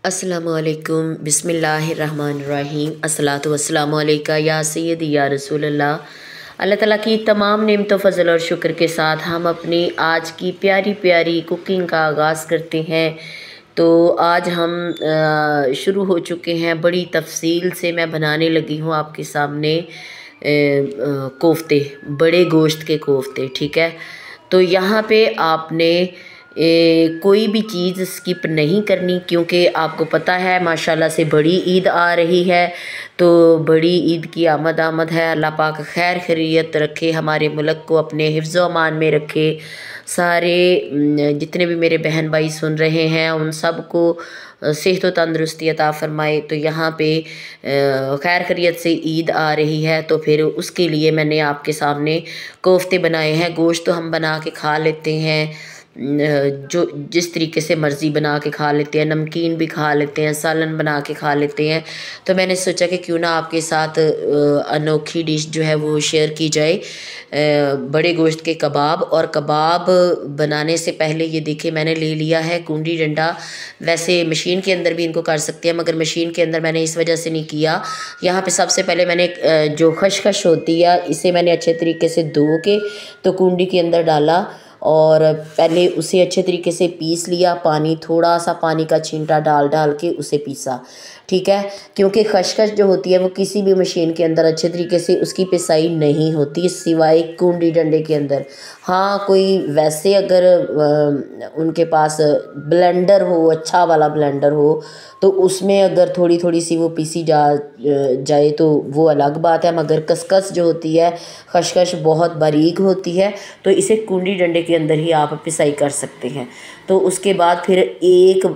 अस्सलामुअलैकुम बिस्मिल्लाहिर्रहमानिर्रहीम अस्सलातु वस्सलामु अलैका या सय्यदी या रसूलल्लाह। अल्लाह ताला की तमाम नेमतों फ़ज़ल और शुक्र के साथ हम अपनी आज की प्यारी प्यारी कुकिंग का आगाज़ करते हैं। तो आज हम शुरू हो चुके हैं, बड़ी तफसील से मैं बनाने लगी हूँ आपके सामने कोफ्ते, बड़े गोश्त के कोफ्ते। ठीक है, तो यहाँ पे आपने कोई भी चीज़ स्किप नहीं करनी, क्योंकि आपको पता है माशाल्लाह से बड़ी ईद आ रही है। तो बड़ी ईद की आमद आमद है। अल्लाह पाक खैर खैरियत रखे, हमारे मुल्क को अपने हिफ्ज़ व अमान में रखे। सारे जितने भी मेरे बहन भाई सुन रहे हैं उन सब को सेहत व तंदरुस्ती अता फ़रमाए। तो यहाँ पे खैर खैरियत से ईद आ रही है, तो फिर उसके लिए मैंने आपके सामने कोफ्ते बनाए हैं। गोश्त तो हम बना के खा लेते हैं, जो जिस तरीके से मर्ज़ी बना के खा लेते हैं, नमकीन भी खा लेते हैं, सालन बना के खा लेते हैं। तो मैंने सोचा कि क्यों ना आपके साथ अनोखी डिश जो है वो शेयर की जाए, बड़े गोश्त के कबाब। और कबाब बनाने से पहले ये देखिए मैंने ले लिया है कुंडी डंडा। वैसे मशीन के अंदर भी इनको कर सकते हैं, मगर मशीन के अंदर मैंने इस वजह से नहीं किया। यहाँ पे सबसे पहले मैंने जो खशखश होती है इसे मैंने अच्छे तरीके से धो के तो कुंडी के अंदर डाला और पहले उसे अच्छे तरीके से पीस लिया। पानी, थोड़ा सा पानी का छींटा डाल डाल के उसे पीसा। ठीक है, क्योंकि खशखश जो होती है वो किसी भी मशीन के अंदर अच्छे तरीके से उसकी पिसाई नहीं होती सिवाय कुंडी डंडे के अंदर। हाँ, कोई वैसे अगर उनके पास ब्लेंडर हो, अच्छा वाला ब्लेंडर हो, तो उसमें अगर थोड़ी थोड़ी सी वो पीसी जाए तो वो अलग बात है। मगर कस जो होती है, खशखश बहुत बारीक होती है, तो इसे कुंडी डंडे के अंदर ही आप पिसाई कर सकते हैं। तो उसके बाद फिर एक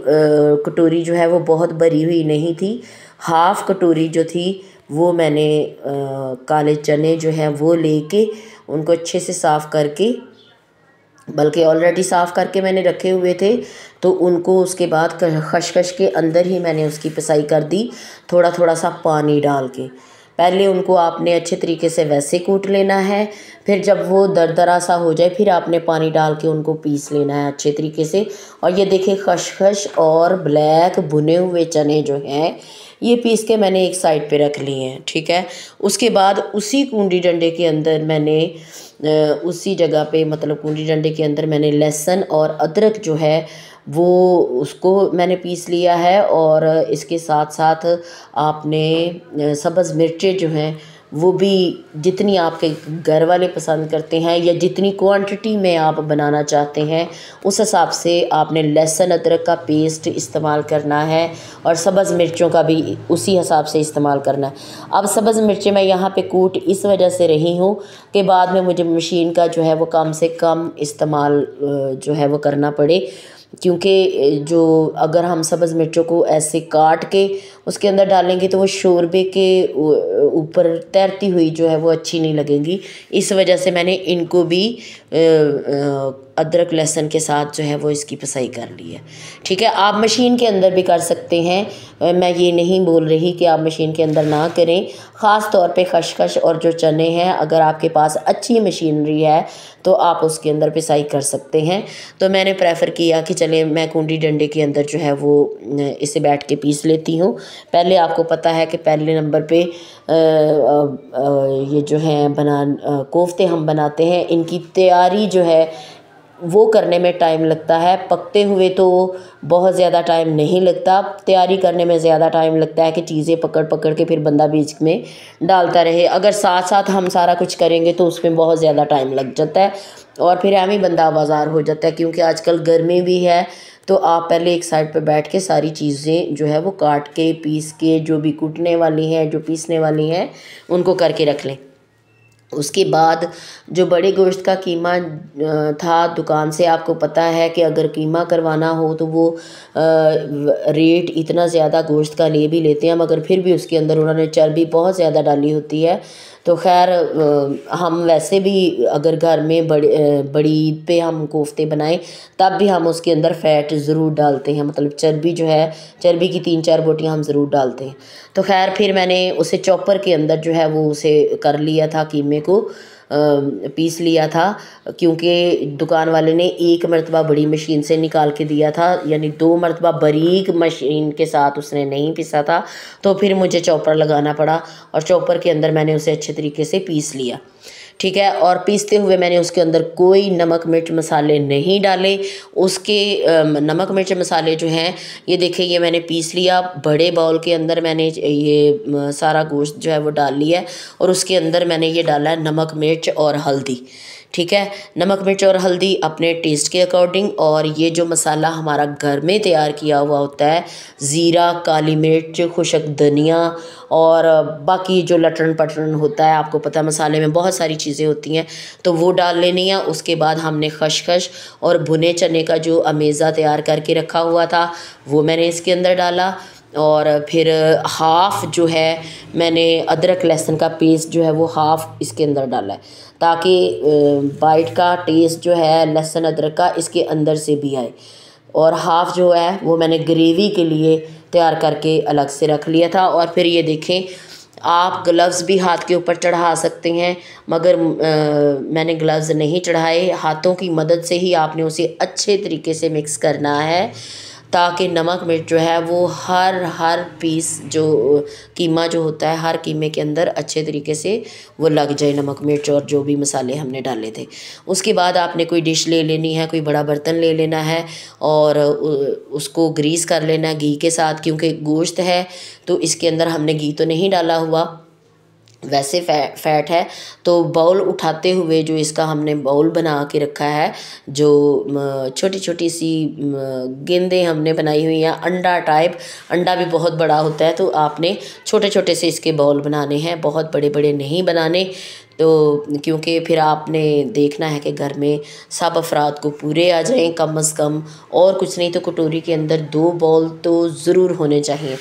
कटोरी जो है वो बहुत भरी हुई नहीं थी, हाफ़ कटोरी जो थी वो मैंने काले चने जो हैं वो लेके उनको अच्छे से साफ़ करके, बल्कि ऑलरेडी साफ़ करके मैंने रखे हुए थे, तो उनको उसके बाद खशखश के अंदर ही मैंने उसकी पिसाई कर दी, थोड़ा थोड़ा सा पानी डाल के। पहले उनको आपने अच्छे तरीके से वैसे कूट लेना है, फिर जब वो दरदरा सा हो जाए फिर आपने पानी डाल के उनको पीस लेना है अच्छे तरीके से। और ये देखिए खशखश और ब्लैक भुने हुए चने जो हैं ये पीस के मैंने एक साइड पे रख लिए हैं। ठीक है, उसके बाद उसी कुंडी डंडे के अंदर मैंने उसी जगह पे, मतलब कुंडी डंडे के अंदर मैंने लहसुन और अदरक जो है वो उसको मैंने पीस लिया है। और इसके साथ साथ आपने सब्ज़ मिर्चें जो हैं वो भी जितनी आपके घर वाले पसंद करते हैं या जितनी क्वांटिटी में आप बनाना चाहते हैं उस हिसाब से आपने लहसुन अदरक का पेस्ट इस्तेमाल करना है और सब्ज़ मिर्चों का भी उसी हिसाब से इस्तेमाल करना है। अब सब्ज़ मिर्चें मैं यहाँ पे कूट इस वजह से रही हूँ कि बाद में मुझे मशीन का जो है वो कम से कम इस्तेमाल जो है वो करना पड़े, क्योंकि जो अगर हम सब्ज़ मिर्चों को ऐसे काट के उसके अंदर डालेंगे तो वो शोरबे के ऊपर तैरती हुई जो है वो अच्छी नहीं लगेंगी। इस वजह से मैंने इनको भी अदरक लहसुन के साथ जो है वो इसकी पिसाई कर ली है। ठीक है, आप मशीन के अंदर भी कर सकते हैं, मैं ये नहीं बोल रही कि आप मशीन के अंदर ना करें। ख़ास तौर पे खशखश और जो चने हैं, अगर आपके पास अच्छी मशीनरी है तो आप उसके अंदर पिसाई कर सकते हैं। तो मैंने प्रेफर किया कि चले मैं कुंडी डंडे के अंदर जो है वो इसे बैठ के पीस लेती हूँ। पहले आपको पता है कि पहले नंबर पे ये जो है कोफ्ते हम बनाते हैं, इनकी तैयारी जो है वो करने में टाइम लगता है। पकते हुए तो बहुत ज़्यादा टाइम नहीं लगता, तैयारी करने में ज़्यादा टाइम लगता है कि चीज़ें पकड़ पकड़ के फिर बंदा बीच में डालता रहे। अगर साथ साथ हम सारा कुछ करेंगे तो उसमें बहुत ज़्यादा टाइम लग जाता है और फिर एम ही बंदा बाजार हो जाता है। क्योंकि आजकल गर्मी भी है, तो आप पहले एक साइड पर बैठ के सारी चीज़ें जो है वो काट के पीस के, जो भी कूटने वाली हैं जो पीसने वाली हैं उनको करके रख लें। उसके बाद जो बड़े गोश्त का कीमा था दुकान से, आपको पता है कि अगर कीमा करवाना हो तो वो रेट इतना ज़्यादा गोश्त का ले भी लेते हैं, मगर फिर भी उसके अंदर उन्होंने चर्बी बहुत ज़्यादा डाली होती है। तो खैर हम वैसे भी अगर घर में बड़ी ईद पे हम कोफ्ते बनाएं तब भी हम उसके अंदर फ़ैट ज़रूर डालते हैं, मतलब चर्बी जो है, चर्बी की 3-4 बोटियाँ हम ज़रूर डालते हैं। तो खैर फिर मैंने उसे चॉपर के अंदर जो है वो उसे कर लिया था कीमे को, पीस लिया था, क्योंकि दुकान वाले ने एक मरतबा बड़ी मशीन से निकाल के दिया था, यानी 2 मरतबा बारीक मशीन के साथ उसने नहीं पीसा था। तो फिर मुझे चॉपर लगाना पड़ा और चॉपर के अंदर मैंने उसे अच्छे तरीके से पीस लिया, ठीक है। और पीसते हुए मैंने उसके अंदर कोई नमक मिर्च मसाले नहीं डाले। उसके नमक मिर्च मसाले जो हैं ये देखिए, ये मैंने पीस लिया। बड़े बाउल के अंदर मैंने ये सारा गोश्त जो है वो डाल लिया है और उसके अंदर मैंने ये डाला है नमक मिर्च और हल्दी, ठीक है। नमक मिर्च और हल्दी अपने टेस्ट के अकॉर्डिंग। और ये जो मसाला हमारा घर में तैयार किया हुआ होता है, ज़ीरा, काली मिर्च, खुशक धनिया और बाकी जो लटरन पटरन होता है, आपको पता है मसाले में बहुत सारी चीज़ें होती हैं, तो वो डाल लेनी है। उसके बाद हमने खसखस और भुने चने का जो अमेज़ा तैयार करके रखा हुआ था वो मैंने इसके अंदर डाला। और फिर हाफ़ जो है मैंने अदरक लहसुन का पेस्ट जो है वो हाफ़ इसके अंदर डाला है, ताकि बाइट का टेस्ट जो है लहसुन अदरक का इसके अंदर से भी आए। और हाफ़ जो है वो मैंने ग्रेवी के लिए तैयार करके अलग से रख लिया था। और फिर ये देखें, आप ग्लव्स भी हाथ के ऊपर चढ़ा सकते हैं, मगर मैंने ग्लव्स नहीं चढ़ाए। हाथों की मदद से ही आपने उसे अच्छे तरीके से मिक्स करना है, ताकि नमक मिर्च जो है वो हर पीस जो कीमा जो होता है, हर कीमे के अंदर अच्छे तरीके से वो लग जाए नमक मिर्च और जो भी मसाले हमने डाले थे। उसके बाद आपने कोई डिश ले लेनी है, कोई बड़ा बर्तन ले लेना है और उसको ग्रीस कर लेना है घी के साथ, क्योंकि गोश्त है तो इसके अंदर हमने घी तो नहीं डाला हुआ, वैसे फैट है। तो बाउल उठाते हुए जो इसका हमने बाउल बना के रखा है, जो छोटी छोटी सी गेंदें हमने बनाई हुई हैं अंडा टाइप, अंडा भी बहुत बड़ा होता है, तो आपने छोटे छोटे से इसके बाउल बनाने हैं, बहुत बड़े बड़े नहीं बनाने। तो क्योंकि फिर आपने देखना है कि घर में सब अफराद को पूरे आ जाएं कम से कम, और कुछ नहीं तो कटोरी के अंदर 2 बाउल तो ज़रूर होने चाहिए।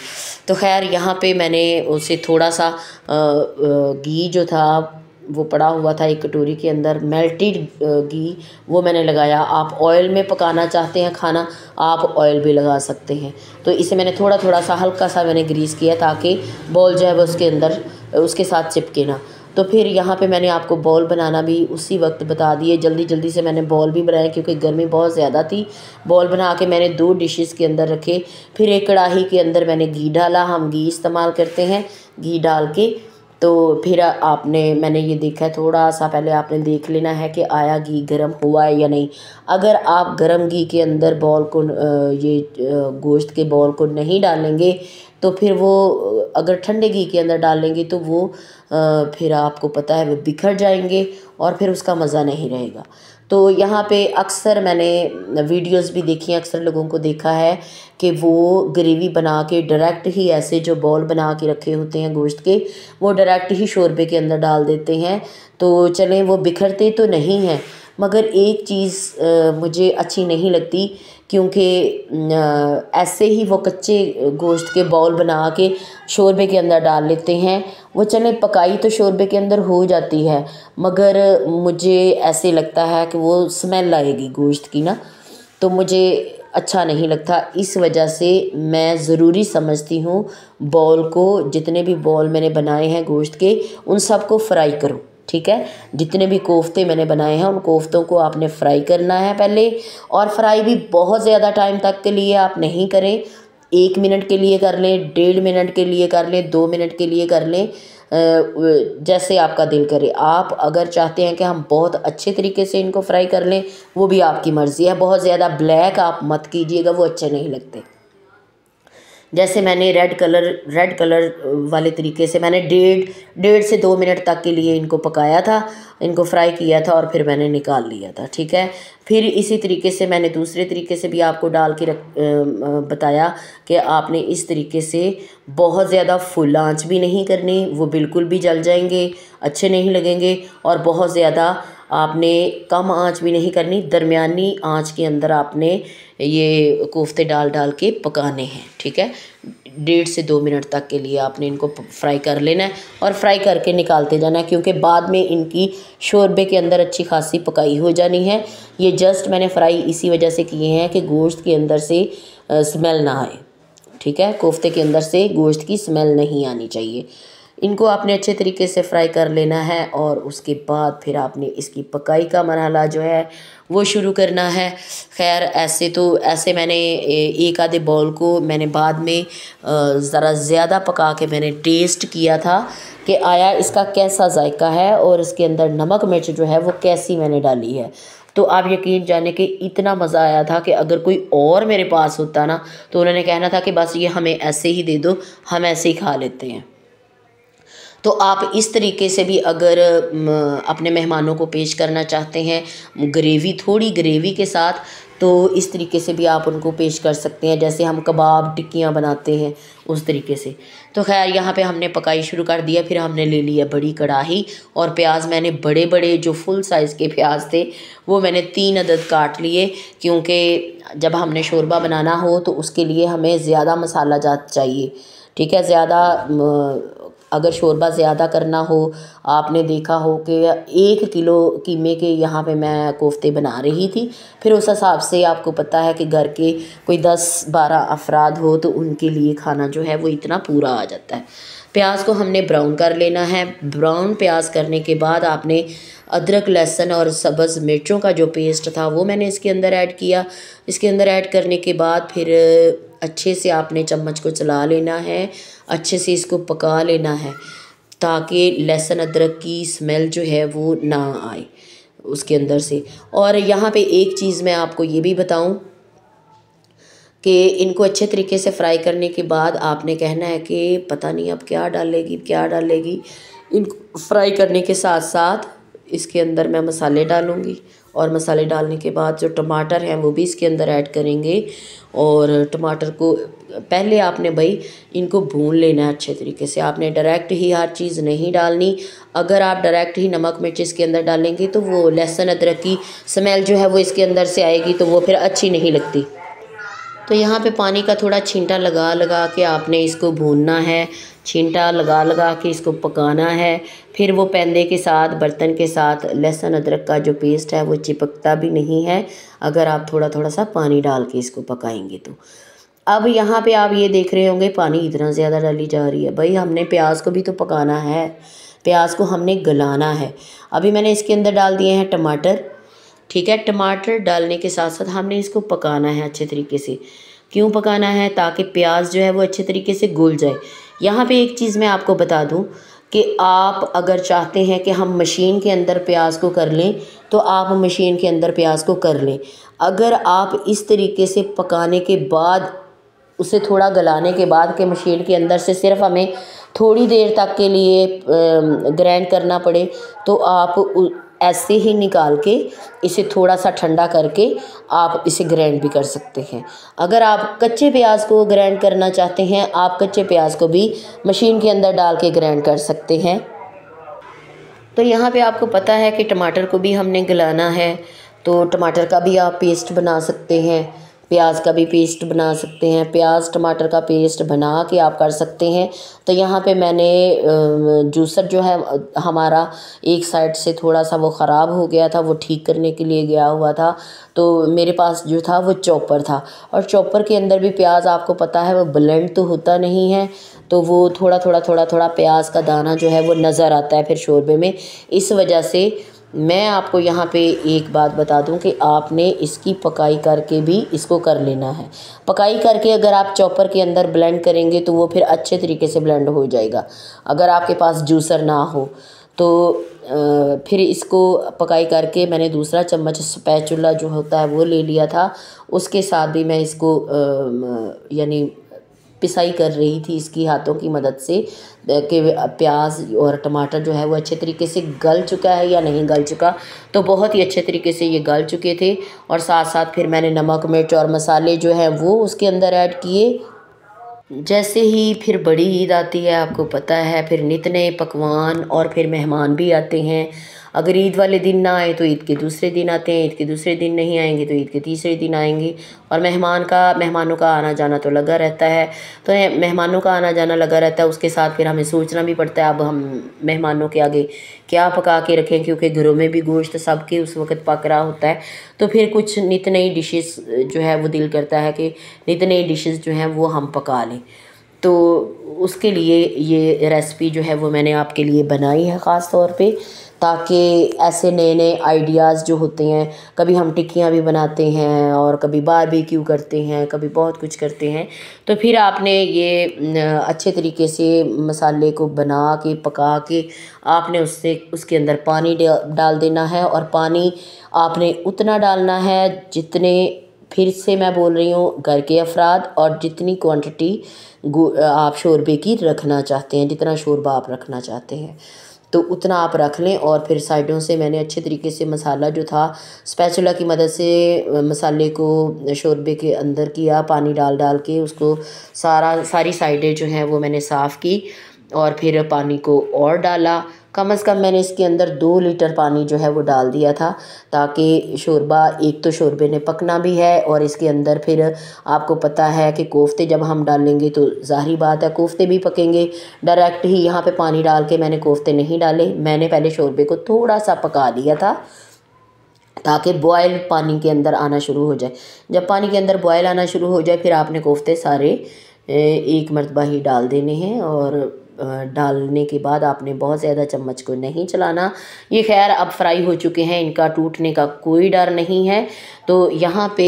तो खैर यहाँ पे मैंने उसे थोड़ा सा घी जो था वो पड़ा हुआ था एक कटोरी के अंदर, मेल्टेड घी, वो मैंने लगाया। आप ऑयल में पकाना चाहते हैं खाना, आप ऑयल भी लगा सकते हैं। तो इसे मैंने थोड़ा थोड़ा सा हल्का सा मैंने ग्रीस किया, ताकि बॉल जो है वो उसके अंदर उसके साथ चिपके ना। तो फिर यहाँ पे मैंने आपको बॉल बनाना भी उसी वक्त बता दिए, जल्दी जल्दी से मैंने बॉल भी बनाए क्योंकि गर्मी बहुत ज़्यादा थी। बॉल बना के मैंने 2 डिशेस के अंदर रखे। फिर एक कढ़ाई के अंदर मैंने घी डाला, हम घी इस्तेमाल करते हैं, घी डाल के तो फिर मैंने ये देखा है, थोड़ा सा पहले आपने देख लेना है कि आया घी गर्म हुआ है या नहीं। अगर आप गर्म घी के अंदर बॉल को गोश्त के बॉल को नहीं डालेंगे तो फिर वो अगर ठंडे घी के अंदर डालेंगे तो वो फिर आपको पता है वो बिखर जाएंगे और फिर उसका मज़ा नहीं रहेगा। तो यहाँ पे अक्सर मैंने वीडियोस भी देखी हैं, अक्सर लोगों को देखा है कि वो ग्रेवी बना के डायरेक्ट ही ऐसे जो बॉल बना के रखे होते हैं गोश्त के, वो डायरेक्ट ही शोरबे के अंदर डाल देते हैं। तो चलें, वो बिखरते तो नहीं हैं, मगर एक चीज़ मुझे अच्छी नहीं लगती, क्योंकि ऐसे ही वो कच्चे गोश्त के बाउल बना के शोरबे के अंदर डाल लेते हैं। वो चले पकाई तो शोरबे के अंदर हो जाती है, मगर मुझे ऐसे लगता है कि वो स्मेल आएगी गोश्त की ना, तो मुझे अच्छा नहीं लगता। इस वजह से मैं ज़रूरी समझती हूँ बाउल को, जितने भी बाउल मैंने बनाए हैं गोश्त के, उन सब को फ्राई करो, ठीक है। जितने भी कोफ्ते मैंने बनाए हैं उन कोफ्तों को आपने फ्राई करना है पहले, और फ्राई भी बहुत ज़्यादा टाइम तक के लिए आप नहीं करें। 1 मिनट के लिए कर लें, 1.5 मिनट के लिए कर लें, 2 मिनट के लिए कर लें, जैसे आपका दिल करे। आप अगर चाहते हैं कि हम बहुत अच्छे तरीके से इनको फ्राई कर लें, वो भी आपकी मर्ज़ी है। बहुत ज़्यादा ब्लैक आप मत कीजिएगा, वो अच्छे नहीं लगते। जैसे मैंने रेड कलर वाले तरीके से मैंने 1.5 से 2 मिनट तक के लिए इनको पकाया था, इनको फ्राई किया था और फिर मैंने निकाल लिया था, ठीक है। फिर इसी तरीके से मैंने दूसरे तरीके से भी आपको डाल के बताया कि आपने इस तरीके से बहुत ज़्यादा फुल आंच भी नहीं करनी, वो बिल्कुल भी जल जाएंगे, अच्छे नहीं लगेंगे। और बहुत ज़्यादा आपने कम आंच भी नहीं करनी, दरमियानी आंच के अंदर आपने ये कोफ्ते डाल के पकाने हैं, ठीक है। 1.5 से 2 मिनट तक के लिए आपने इनको फ्राई कर लेना है और फ्राई करके निकालते जाना है, क्योंकि बाद में इनकी शोरबे के अंदर अच्छी खासी पकाई हो जानी है। ये जस्ट मैंने फ्राई इसी वजह से किए हैं कि गोश्त के अंदर से स्मेल ना आए, ठीक है। कोफ्ते के अंदर से गोश्त की स्मेल नहीं आनी चाहिए, इनको आपने अच्छे तरीके से फ्राई कर लेना है और उसके बाद फिर आपने इसकी पकाई का मरहला जो है वो शुरू करना है। खैर ऐसे मैंने एक आधे बॉल को मैंने बाद में ज़रा ज़्यादा पका के मैंने टेस्ट किया था कि आया इसका कैसा जायका है और इसके अंदर नमक मिर्च जो है वो कैसी मैंने डाली है। तो आप यकीन जाने कि इतना मज़ा आया था कि अगर कोई और मेरे पास होता ना तो उन्होंने कहना था कि बस ये हमें ऐसे ही दे दो, हम ऐसे ही खा लेते हैं। तो आप इस तरीके से भी अगर अपने मेहमानों को पेश करना चाहते हैं थोड़ी ग्रेवी के साथ, तो इस तरीके से भी आप उनको पेश कर सकते हैं, जैसे हम कबाब टिक्कियाँ बनाते हैं उस तरीके से। तो खैर यहाँ पे हमने पकाई शुरू कर दिया। फिर हमने ले लिया बड़ी कढ़ाई और प्याज मैंने बड़े बड़े जो फुल साइज़ के प्याज थे वो मैंने 3 अदद काट लिए, क्योंकि जब हमने शोरबा बनाना हो तो उसके लिए हमें ज़्यादा मसाला जात चाहिए। ठीक है, अगर शोरबा ज़्यादा करना हो, आपने देखा हो कि 1 किलो कीमे के यहाँ पे मैं कोफ्ते बना रही थी, फिर उस हिसाब से आपको पता है कि घर के कोई 10-12 अफराद हो तो उनके लिए खाना जो है वो इतना पूरा आ जाता है। प्याज को हमने ब्राउन कर लेना है। ब्राउन प्याज करने के बाद आपने अदरक लहसुन और सब्ज़ मिर्चों का जो पेस्ट था वो मैंने इसके अंदर ऐड किया। इसके अंदर ऐड करने के बाद फिर अच्छे से आपने चम्मच को चला लेना है, अच्छे से इसको पका लेना है ताकि लहसुन अदरक की स्मेल जो है वो ना आए उसके अंदर से। और यहाँ पे एक चीज़ मैं आपको ये भी बताऊं कि इनको अच्छे तरीके से फ्राई करने के बाद आपने कहना है कि पता नहीं अब क्या डालेगी। इनको फ्राई करने के साथ साथ इसके अंदर मैं मसाले डालूँगी और मसाले डालने के बाद जो टमाटर हैं वो भी इसके अंदर ऐड करेंगे। और टमाटर को पहले आपने भाई इनको भून लेना है अच्छे तरीके से। आपने डायरेक्ट ही हर चीज़ नहीं डालनी। अगर आप डायरेक्ट ही नमक मिर्च इसके अंदर डालेंगे तो वो लहसुन अदरक की स्मेल जो है वो इसके अंदर से आएगी, तो वो फिर अच्छी नहीं लगती। तो यहाँ पे पानी का थोड़ा छींटा लगा लगा के आपने इसको भूनना है, छींटा लगा लगा के इसको पकाना है। फिर वो पैंदे के साथ, बर्तन के साथ लहसुन अदरक का जो पेस्ट है वो चिपकता भी नहीं है अगर आप थोड़ा थोड़ा सा पानी डाल के इसको पकाएंगे तो। अब यहाँ पे आप ये देख रहे होंगे पानी इतना ज़्यादा डाली जा रही है। भाई हमने प्याज को भी तो पकाना है, प्याज को हमने गलाना है। अभी मैंने इसके अंदर डाल दिए हैं टमाटर। ठीक है, टमाटर डालने के साथ साथ हमने इसको पकाना है अच्छे तरीके से। क्यों पकाना है? ताकि प्याज जो है वो अच्छे तरीके से घुल जाए। यहाँ पे एक चीज़ मैं आपको बता दूँ कि आप अगर चाहते हैं कि हम मशीन के अंदर प्याज को कर लें तो आप मशीन के अंदर प्याज को कर लें। अगर आप इस तरीके से पकाने के बाद, उसे थोड़ा गलाने के बाद के मशीन के अंदर से सिर्फ हमें थोड़ी देर तक के लिए ग्राइंड करना पड़े, तो आप ऐसे ही निकाल के इसे थोड़ा सा ठंडा करके आप इसे ग्राइंड भी कर सकते हैं। अगर आप कच्चे प्याज को ग्राइंड करना चाहते हैं, आप कच्चे प्याज को भी मशीन के अंदर डाल के ग्राइंड कर सकते हैं। तो यहाँ पे आपको पता है कि टमाटर को भी हमने गलाना है, तो टमाटर का भी आप पेस्ट बना सकते हैं, प्याज का भी पेस्ट बना सकते हैं, प्याज टमाटर का पेस्ट बना के आप कर सकते हैं। तो यहाँ पे मैंने जूसर जो है हमारा एक साइड से थोड़ा सा वो ख़राब हो गया था, वो ठीक करने के लिए गया हुआ था, तो मेरे पास जो था वो चॉपर था। और चॉपर के अंदर भी प्याज आपको पता है वो ब्लेंड तो होता नहीं है, तो वो थोड़ा प्याज का दाना जो है वो नज़र आता है फिर शोरबे में। इस वजह से मैं आपको यहाँ पे एक बात बता दूं कि आपने इसकी पकाई करके भी इसको कर लेना है। पकाई करके अगर आप चॉपर के अंदर ब्लेंड करेंगे तो वो फिर अच्छे तरीके से ब्लेंड हो जाएगा। अगर आपके पास जूसर ना हो तो फिर इसको पकाई करके मैंने दूसरा चम्मच स्पैचुला जो होता है वो ले लिया था, उसके साथ भी मैं इसको यानी पिसाई कर रही थी इसकी हाथों की मदद से कि प्याज और टमाटर जो है वो अच्छे तरीके से गल चुका है या नहीं गल चुका। तो बहुत ही अच्छे तरीके से ये गल चुके थे। और साथ साथ फिर मैंने नमक मिर्च और मसाले जो हैं वो उसके अंदर ऐड किए। जैसे ही फिर बड़ी ईद आती है, आपको पता है, फिर नित नए पकवान और फिर मेहमान भी आते हैं। अगर ईद वाले दिन ना आए तो ईद के दूसरे दिन आते हैं, ईद के दूसरे दिन नहीं आएंगे तो ईद के तीसरे दिन आएंगे। और मेहमानों का आना जाना तो लगा रहता है। तो मेहमानों का आना जाना लगा रहता है, उसके साथ फिर हमें सोचना भी पड़ता है अब हम मेहमानों के आगे क्या पका के रखें, क्योंकि घरों में भी गोश्त सबके उस वक्त पक रहा होता है। तो फिर कुछ नित नई डिशेस जो है वो दिल करता है कि नित नई डिशेस जो हैं वो हम पका लें। तो उसके लिए ये रेसिपी जो है वो मैंने आपके लिए बनाई है ख़ास तौर पे, ताकि ऐसे नए नए आइडियाज़ जो होते हैं, कभी हम टिक्कियाँ भी बनाते हैं और कभी बारबेक्यू करते हैं, कभी बहुत कुछ करते हैं, तो फिर आपने ये अच्छे तरीके से मसाले को बना के पका के आपने उससे उसके अंदर पानी डाल देना है। और पानी आपने उतना डालना है जितने, फिर से मैं बोल रही हूँ, घर के अफराद और जितनी क्वांटिटी आप शोरबे की रखना चाहते हैं, जितना शोरबा आप रखना चाहते हैं तो उतना आप रख लें। और फिर साइडों से मैंने अच्छे तरीके से मसाला जो था स्पैचुला की मदद से मसाले को शोरबे के अंदर किया, पानी डाल डाल के उसको सारी साइडें जो हैं वो मैंने साफ़ की। और फिर पानी को और डाला, कम से कम मैंने इसके अंदर 2 लीटर पानी जो है वो डाल दिया था, ताकि शोरबा, एक तो शोरबे ने पकना भी है और इसके अंदर फिर आपको पता है कि कोफ्ते जब हम डालेंगे तो ज़ाहिर बात है कोफ्ते भी पकेंगे। डायरेक्ट ही यहाँ पे पानी डाल के मैंने कोफ्ते नहीं डाले, मैंने पहले शोरबे को थोड़ा सा पका दिया था ताकि बॉयल पानी के अंदर आना शुरू हो जाए। जब पानी के अंदर बॉयल आना शुरू हो जाए फिर आपने कोफ्ते सारे एक मरतबा ही डाल देने हैं। और डालने के बाद आपने बहुत ज़्यादा चम्मच को नहीं चलाना। ये खैर अब फ्राई हो चुके हैं, इनका टूटने का कोई डर नहीं है। तो यहाँ पे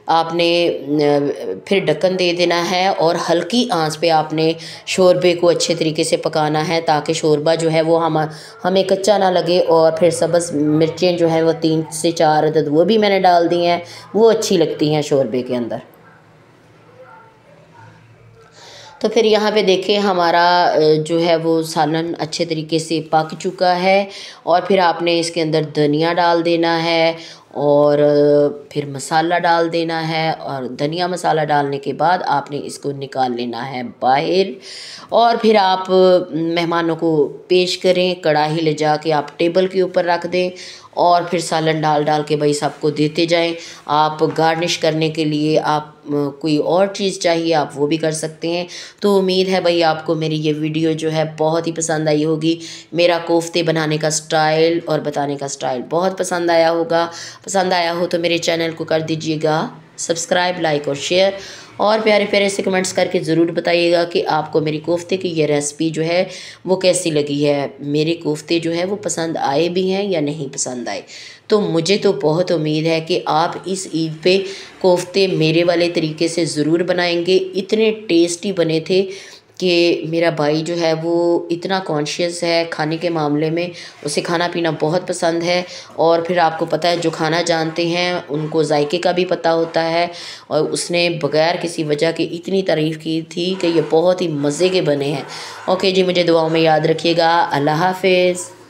आपने फिर ढक्कन दे देना है और हल्की आंच पे आपने शोरबे को अच्छे तरीके से पकाना है, ताकि शोरबा जो है वो हमें कच्चा ना लगे। और फिर सब्ज़ मिर्चें जो हैं वो 3 से 4 अदद वो भी मैंने डाल दी हैं, वो अच्छी लगती हैं शोरबे के अंदर। तो फिर यहाँ पे देखिए हमारा जो है वो सालन अच्छे तरीके से पक चुका है। और फिर आपने इसके अंदर धनिया डाल देना है और फिर मसाला डाल देना है। और धनिया मसाला डालने के बाद आपने इसको निकाल लेना है बाहर। और फिर आप मेहमानों को पेश करें, कढ़ाई ले जा के आप टेबल के ऊपर रख दें और फिर सालन डाल डाल के भाई सबको देते जाएं। आप गार्निश करने के लिए आप कोई और चीज़ चाहिए आप वो भी कर सकते हैं। तो उम्मीद है भाई आपको मेरी ये वीडियो जो है बहुत ही पसंद आई होगी। मेरा कोफ्ते बनाने का स्टाइल और बताने का स्टाइल बहुत पसंद आया होगा। पसंद आया हो तो मेरे चैनल को कर दीजिएगा सब्सक्राइब, लाइक और शेयर। और प्यारे प्यारे से कमेंट्स करके ज़रूर बताइएगा कि आपको मेरी कोफ्ते की ये रेसिपी जो है वो कैसी लगी है। मेरे कोफ्ते जो है वो पसंद आए भी हैं या नहीं पसंद आए। तो मुझे तो बहुत उम्मीद है कि आप इस ईद पे कोफ्ते मेरे वाले तरीके से ज़रूर बनाएंगे। इतने टेस्टी बने थे कि मेरा भाई जो है वो इतना कॉन्शियस है खाने के मामले में, उसे खाना पीना बहुत पसंद है। और फिर आपको पता है जो खाना जानते हैं उनको जायके का भी पता होता है। और उसने बगैर किसी वजह के इतनी तारीफ़ की थी कि ये बहुत ही मज़े के बने हैं। ओके जी, मुझे दुआओं में याद रखिएगा। अल्लाह हाफिज़।